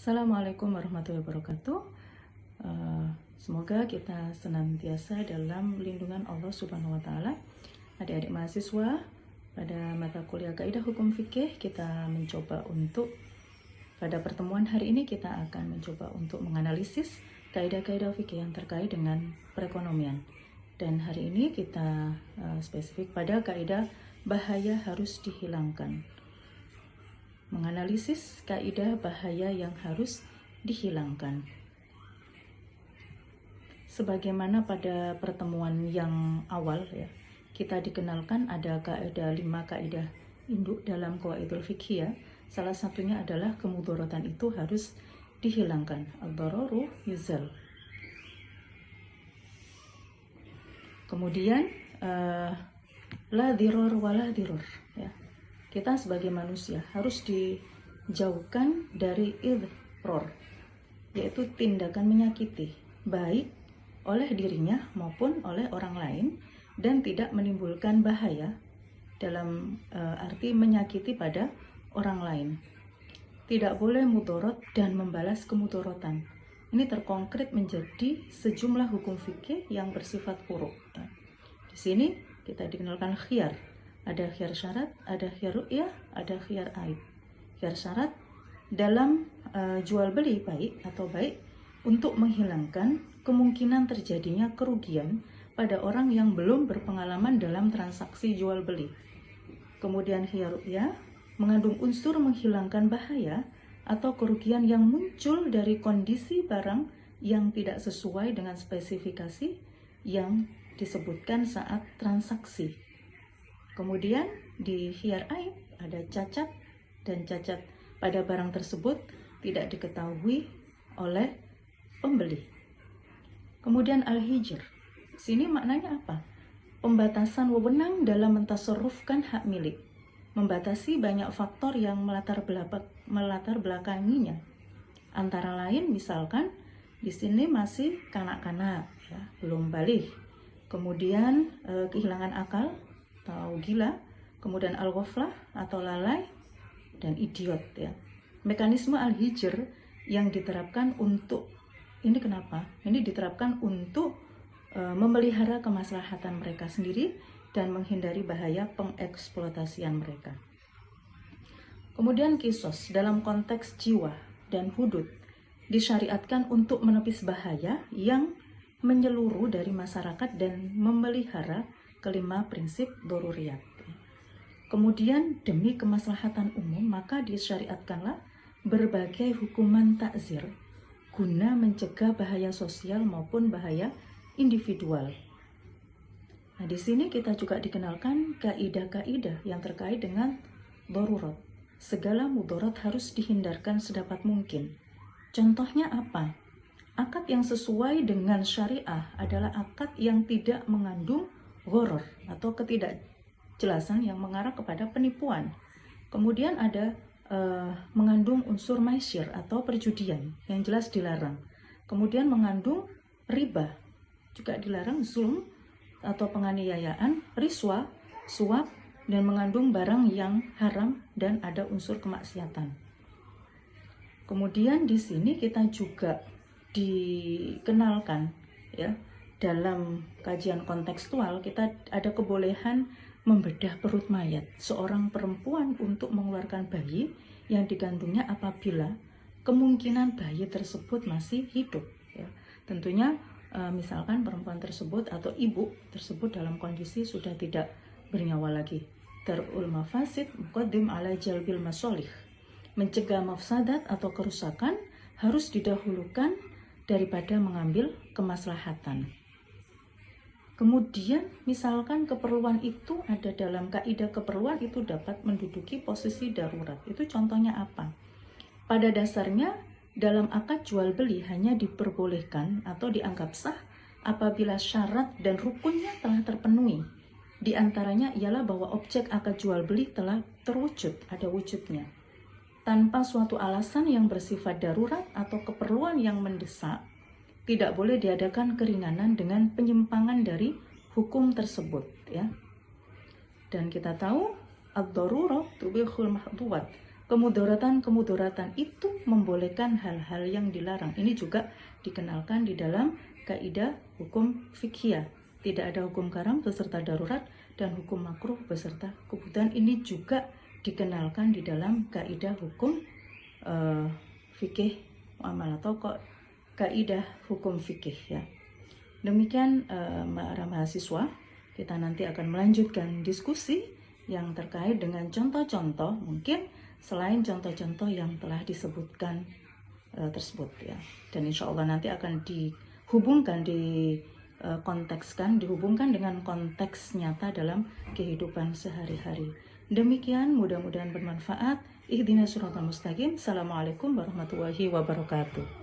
Assalamualaikum warahmatullahi wabarakatuh. Semoga kita senantiasa dalam lindungan Allah Subhanahu wa Ta'ala. Adik-adik mahasiswa, pada mata kuliah Kaidah Hukum Fikih kita mencoba untuk pada pertemuan hari ini kita akan mencoba untuk menganalisis kaidah-kaidah fikih yang terkait dengan perekonomian. Dan hari ini kita spesifik pada kaidah bahaya harus dihilangkan. Menganalisis kaidah bahaya yang harus dihilangkan. Sebagaimana pada pertemuan yang awal ya, kita dikenalkan ada kaidah 5 kaidah induk dalam qawaidul fikih ya. Salah satunya adalah kemudharatan itu harus dihilangkan. Ad-dararu yuzal. Kemudian la dirar wala dirur ya. Kita sebagai manusia harus dijauhkan dari idhror, yaitu tindakan menyakiti, baik oleh dirinya maupun oleh orang lain, dan tidak menimbulkan bahaya dalam arti menyakiti pada orang lain. Tidak boleh mudorot dan membalas kemudorotan. Ini terkonkret menjadi sejumlah hukum fikih yang bersifat furu'. Di sini kita dikenalkan khiyar. Ada khiyar syarat, ada khiyar ru'yah, ada khiyar aib. Khiyar syarat dalam jual beli baik atau baik untuk menghilangkan kemungkinan terjadinya kerugian pada orang yang belum berpengalaman dalam transaksi jual beli. Kemudian khiyar ru'yah mengandung unsur menghilangkan bahaya atau kerugian yang muncul dari kondisi barang yang tidak sesuai dengan spesifikasi yang disebutkan saat transaksi. Kemudian di khiyar aib ada cacat, dan cacat pada barang tersebut tidak diketahui oleh pembeli. Kemudian al-hijr, sini maknanya apa? Pembatasan wewenang dalam mentasarrufkan hak milik, membatasi banyak faktor yang melatar belakanginya. Antara lain misalkan di sini masih kanak-kanak, ya, belum balik. Kemudian kehilangan akal atau gila, kemudian al-ghaflah atau lalai, dan idiot ya. Mekanisme al-hijr yang diterapkan untuk ini kenapa? Ini diterapkan untuk memelihara kemaslahatan mereka sendiri dan menghindari bahaya pengeksploitasian mereka. Kemudian kisos dalam konteks jiwa dan hudud disyariatkan untuk menepis bahaya yang menyeluruh dari masyarakat dan memelihara kelima prinsip doruriyat. Kemudian demi kemaslahatan umum maka disyariatkanlah berbagai hukuman takzir guna mencegah bahaya sosial maupun bahaya individual. Nah, di sini kita juga dikenalkan kaidah-kaidah yang terkait dengan darurat. Segala mudarat harus dihindarkan sedapat mungkin. Contohnya apa? Akad yang sesuai dengan syariah adalah akad yang tidak mengandung gharar atau ketidakjelasan yang mengarah kepada penipuan. Kemudian ada mengandung unsur maisyir atau perjudian yang jelas dilarang. Kemudian mengandung riba juga dilarang, zulm atau penganiayaan, riswa, suap, dan mengandung barang yang haram dan ada unsur kemaksiatan. Kemudian di sini kita juga dikenalkan ya, dalam kajian kontekstual kita ada kebolehan membedah perut mayat seorang perempuan untuk mengeluarkan bayi yang dikandungnya apabila kemungkinan bayi tersebut masih hidup ya. Tentunya misalkan perempuan tersebut atau ibu tersebut dalam kondisi sudah tidak bernyawa lagi. Darul mafasid muqaddim ala jalbil masolih. Mencegah mafsadat atau kerusakan harus didahulukan daripada mengambil kemaslahatan. Kemudian misalkan keperluan itu ada dalam kaidah keperluan itu dapat menduduki posisi darurat. Itu contohnya apa? Pada dasarnya dalam akad jual beli hanya diperbolehkan atau dianggap sah apabila syarat dan rukunnya telah terpenuhi. Di antaranya ialah bahwa objek akad jual beli telah terwujud, ada wujudnya. Tanpa suatu alasan yang bersifat darurat atau keperluan yang mendesak, tidak boleh diadakan keringanan dengan penyimpangan dari hukum tersebut ya. Dan kita tahu ad-darurah tubihul mahdhurat. kemudaratan itu membolehkan hal-hal yang dilarang. Ini juga dikenalkan di dalam kaidah hukum fikih. Tidak ada hukum haram beserta darurat dan hukum makruh beserta kebutuhan. Ini juga dikenalkan di dalam kaidah hukum fikih muamalah atau kaidah hukum fikih ya. Demikian para mahasiswa, kita nanti akan melanjutkan diskusi yang terkait dengan contoh-contoh, mungkin selain contoh-contoh yang telah disebutkan tersebut ya. Dan insya Allah nanti akan dihubungkan, dihubungkan dengan konteks nyata dalam kehidupan sehari-hari. Demikian, mudah-mudahan bermanfaat. Ihdinas siratal mustaqim. Assalamualaikum warahmatullahi wabarakatuh.